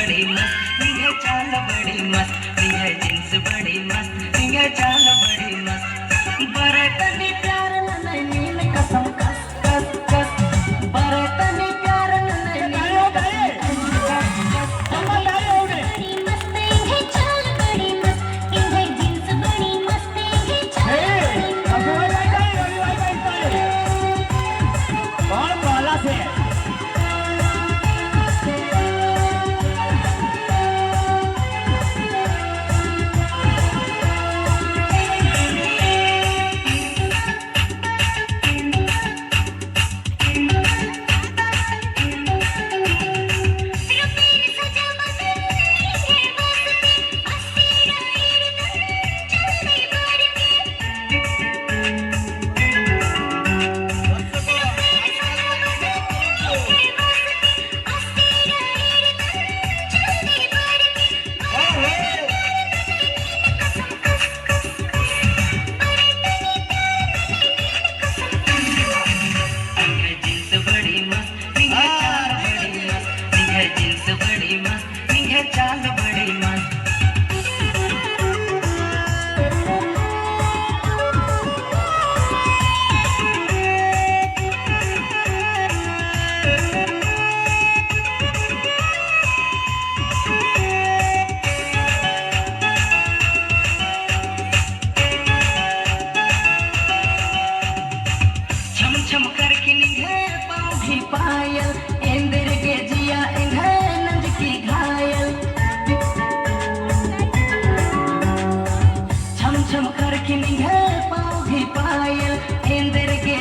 बड़ी मस्त निगे चाल बड़ी मस्त निगे जींस बड़ी मस्त निगे चाल बड़ी मस्त बरतनी प्यार नैनीन कसम कस कस कस बरतनी प्यार नैनीन बड़ी मस्त इंगे चाल बड़ी मस्त इंगे जींस बड़ी मस्त इंगे चाल कौन बोला से चाल बड़ी मस्त छम छम करके निगे पाँव भी पायल इंदिर के जिया इंगे नंद की घायल छम छम करके निगे पाँव भी पायल इंदिर के